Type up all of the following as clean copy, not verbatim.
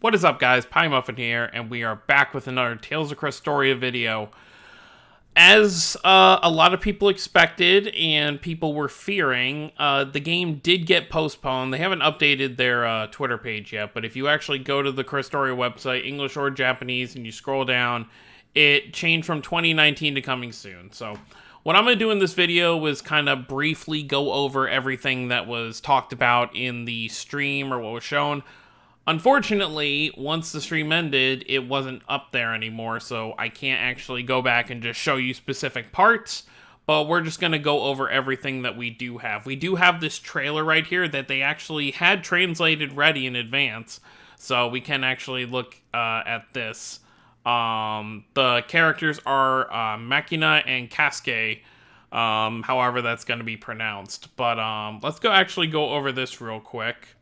What is up, guys? Pie Muffin here, and we are back with another Tales of Crestoria video. As a lot of people expected and people were fearing, the game did get postponed. They haven't updated their Twitter page yet, but if you actually go to the Crestoria website, English or Japanese, and you scroll down, it changed from 2019 to coming soon. So what I'm going to do in this video was kind of briefly go over everything that was talked about in the stream or what was shown. Unfortunately, once the stream ended, it wasn't up there anymore, so I can't actually go back and just show you specific parts, but we're just going to go over everything that we do have. We do have this trailer right here that they actually had translated ready in advance, so we can actually look at this. The characters are Machina and Casque, however that's going to be pronounced, but let's actually go over this real quick.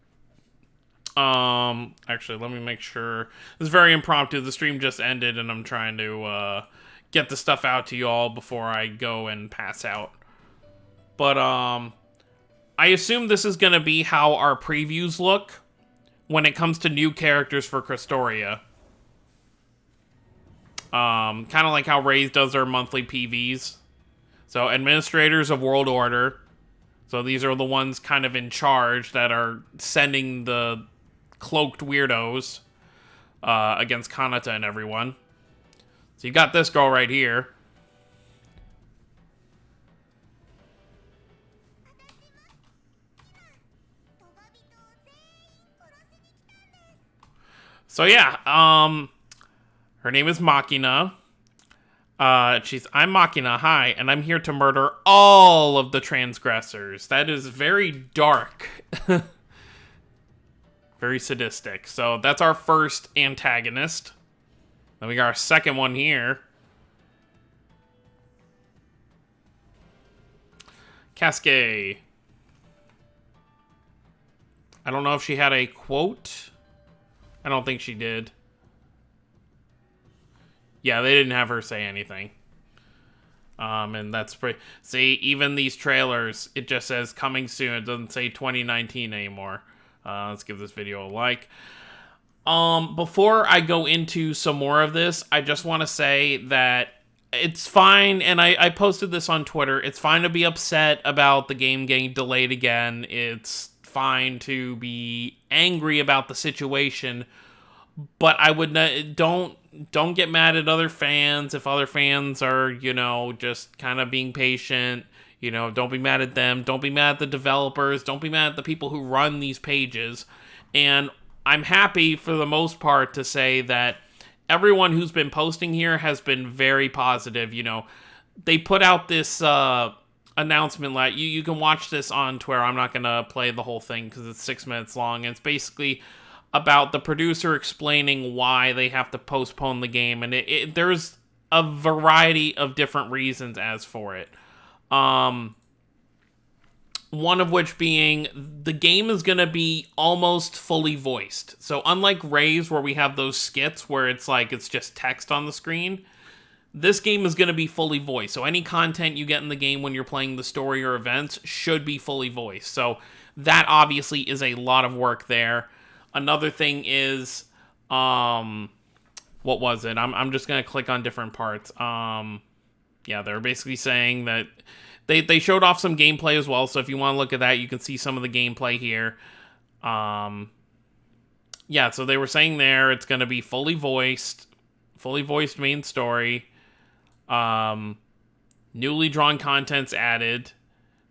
Actually, let me make sure. This is very impromptu. The stream just ended, and I'm trying to, get the stuff out to you all before I go and pass out. But, I assume this is gonna be how our previews look when it comes to new characters for Crestoria. Kind of like how Raze does their monthly PVs. So, Administrators of World Order. So, these are the ones kind of in charge that are sending the cloaked weirdos against Kanata and everyone. So you got this girl right here. So yeah, her name is Machina. I'm Machina, hi, and I'm here to murder all of the transgressors. That is very dark. Very sadistic. So that's our first antagonist. Then we got our second one here. Casque. I don't know if she had a quote. I don't think she did. Yeah, they didn't have her say anything. And that's pretty... See, even these trailers, it just says coming soon. It doesn't say 2019 anymore. Let's give this video a like. Before I go into some more of this, I just want to say that it's fine, and I posted this on Twitter, it's fine to be upset about the game getting delayed again. It's fine to be angry about the situation, but I would not, don't get mad at other fans if other fans are, you know, just kind of being patient. You know, don't be mad at them. Don't be mad at the developers. Don't be mad at the people who run these pages. And I'm happy, for the most part, to say that everyone who's been posting here has been very positive. You know, they put out this announcement. Like, you can watch this on Twitter. I'm not going to play the whole thing because it's 6 minutes long. And it's basically about the producer explaining why they have to postpone the game. And there's a variety of different reasons as for it. One of which being the game is going to be almost fully voiced. So unlike Raze, where we have those skits where it's like it's just text on the screen, this game is going to be fully voiced. So any content you get in the game when you're playing the story or events should be fully voiced. So that obviously is a lot of work there. Another thing is, what was it? I'm just going to click on different parts. Yeah, they're basically saying that they showed off some gameplay as well, so if you want to look at that, you can see some of the gameplay here. Yeah, so they were saying there it's going to be fully voiced main story. Newly drawn content's added,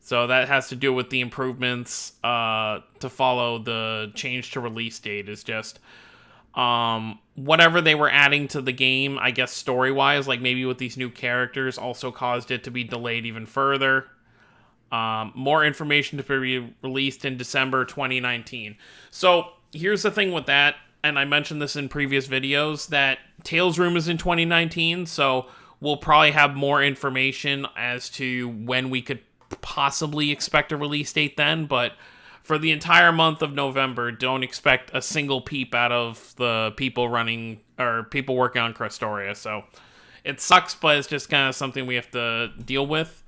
so that has to do with the improvements to follow the change to release date. Is just whatever they were adding to the game, I guess story-wise, like maybe with these new characters, also caused it to be delayed even further. More information to be released in December 2019. So here's the thing with that, and I mentioned this in previous videos, that Tales Room is in 2019, so we'll probably have more information as to when we could possibly expect a release date then, but for the entire month of November, don't expect a single peep out of the people running, or people working on Crestoria. So it sucks, but it's just kind of something we have to deal with.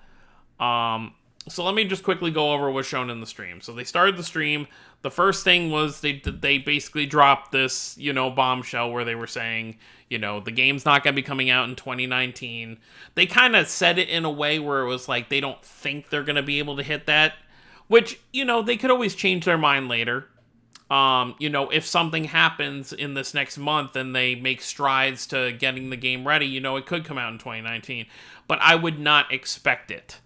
So let me just quickly go over what's shown in the stream. So they started the stream. The first thing was they basically dropped this, bombshell where they were saying, the game's not going to be coming out in 2019. They kind of said it in a way where it was like they don't think they're going to be able to hit that, which, they could always change their mind later. If something happens in this next month and they make strides to getting the game ready, it could come out in 2019. But I would not expect it.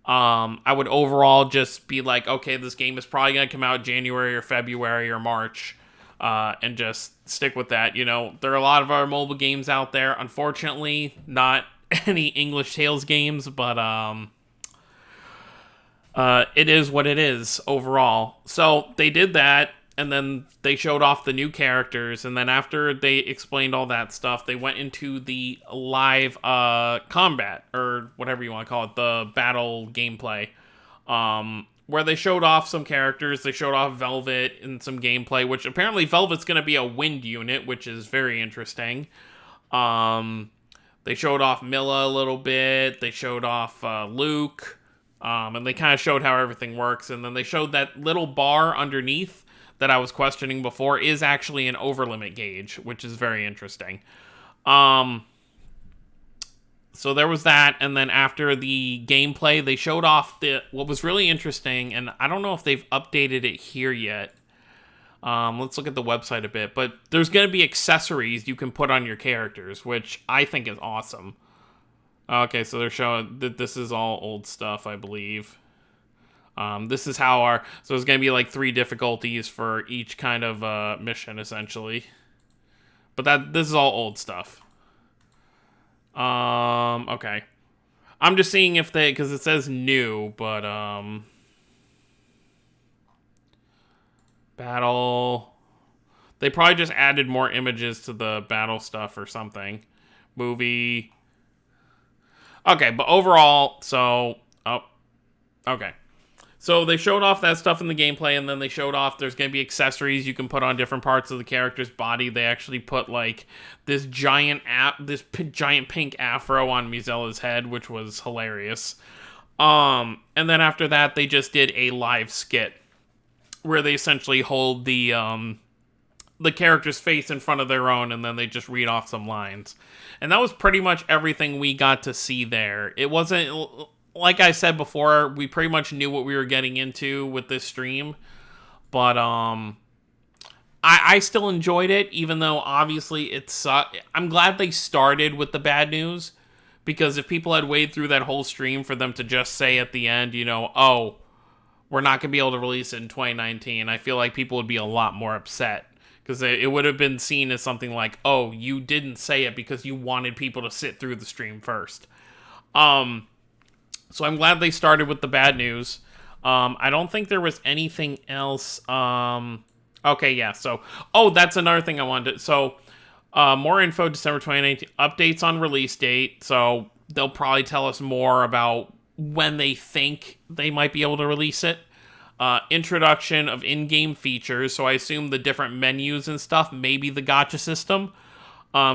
I would overall just be like, okay, this game is probably going to come out January or February or March, and just stick with that. There are a lot of our mobile games out there. Unfortunately, not any English Tales games, but it is what it is overall. So they did that, and then they showed off the new characters, and then after they explained all that stuff, they went into the live combat, or whatever you want to call it, the battle gameplay, where they showed off some characters. They showed off Velvet in some gameplay, which apparently Velvet's going to be a wind unit, which is very interesting. They showed off Milla a little bit. They showed off Luke, and they kind of showed how everything works, and then they showed that little bar underneath that I was questioning before is actually an overlimit gauge, which is very interesting. So there was that, and then after the gameplay, they showed off what was really interesting, and I don't know if they've updated it here yet. Let's look at the website a bit, but there's going to be accessories you can put on your characters, which I think is awesome. Okay, so they're showing that this is all old stuff, I believe. This is how so it's going to be like 3 difficulties for each kind of mission, essentially. But this is all old stuff. Okay. I'm just seeing if because it says new, but, battle. They probably just added more images to the battle stuff or something. Movie. Okay, but overall, okay. So they showed off that stuff in the gameplay, and then they showed off there's going to be accessories you can put on different parts of the character's body. They actually put like this giant pink afro on Mizella's head, which was hilarious. And then after that, they just did a live skit where they essentially hold the character's face in front of their own, and then they just read off some lines. And that was pretty much everything we got to see there. It wasn't, like I said before, we pretty much knew what we were getting into with this stream. But I still enjoyed it, even though obviously it sucked. I'm glad they started with the bad news, because if people had waited through that whole stream for them to just say at the end, oh, we're not going to be able to release it in 2019, I feel like people would be a lot more upset. Because it would have been seen as something like, oh, you didn't say it because you wanted people to sit through the stream first. So I'm glad they started with the bad news. I don't think there was anything else. Okay, yeah. So, that's another thing I wanted to. So, more info, December 2019. Updates on release date. So, they'll probably tell us more about when they think they might be able to release it. Introduction of in-game features, so I assume the different menus and stuff, maybe the gacha system.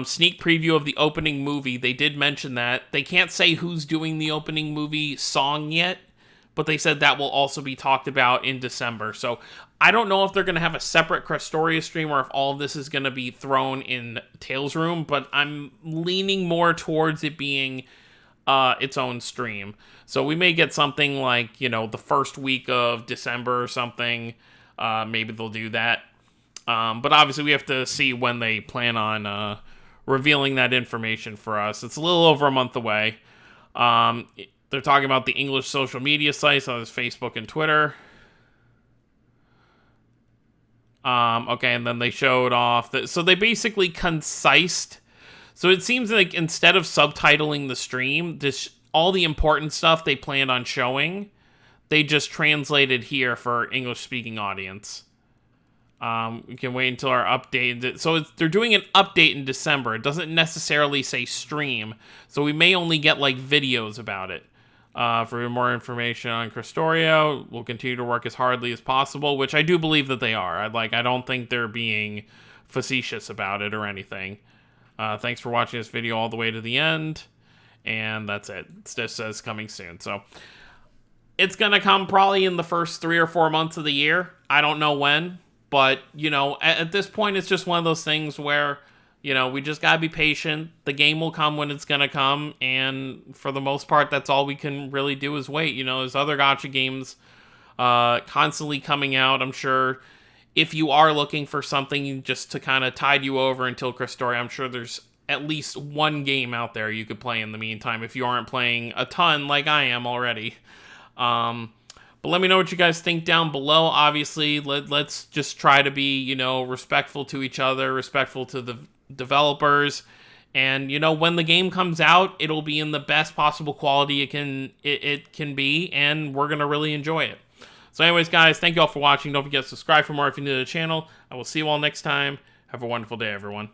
Sneak preview of the opening movie. They did mention that. They can't say who's doing the opening movie song yet, but they said that will also be talked about in December. So I don't know if they're going to have a separate Crestoria stream or if all of this is going to be thrown in Tales Room, but I'm leaning more towards it being its own stream. So we may get something like, the first week of December or something. Maybe they'll do that. But obviously we have to see when they plan on revealing that information for us. It's a little over a month away. They're talking about the English social media sites, so there's Facebook and Twitter. Okay, and then they showed off so they basically concised. So it seems like instead of subtitling the stream, all the important stuff they planned on showing, they just translated here for English-speaking audience. We can wait until our update. So they're doing an update in December. It doesn't necessarily say stream, so we may only get like videos about it. For more information on Crestoria, we'll continue to work as hardly as possible, which I do believe that they are. I don't think they're being facetious about it or anything. Thanks for watching this video all the way to the end. And that's it. It just says coming soon. So it's going to come probably in the first 3 or 4 months of the year. I don't know when, but, you know, at this point, it's just one of those things where, you know, we just gotta be patient. The game will come when it's gonna come, and for the most part, that's all we can really do is wait. You know, there's other gacha games constantly coming out. I'm sure if you are looking for something just to kind of tide you over until Crestoria, I'm sure there's at least one game out there you could play in the meantime if you aren't playing a ton like I am already. But let me know what you guys think down below. Obviously, let's just try to be, you know, respectful to each other, respectful to the developers. And, you know, when the game comes out, it'll be in the best possible quality it can be, and we're going to really enjoy it. So anyways, guys, thank you all for watching. Don't forget to subscribe for more if you're new to the channel. I will see you all next time. Have a wonderful day, everyone.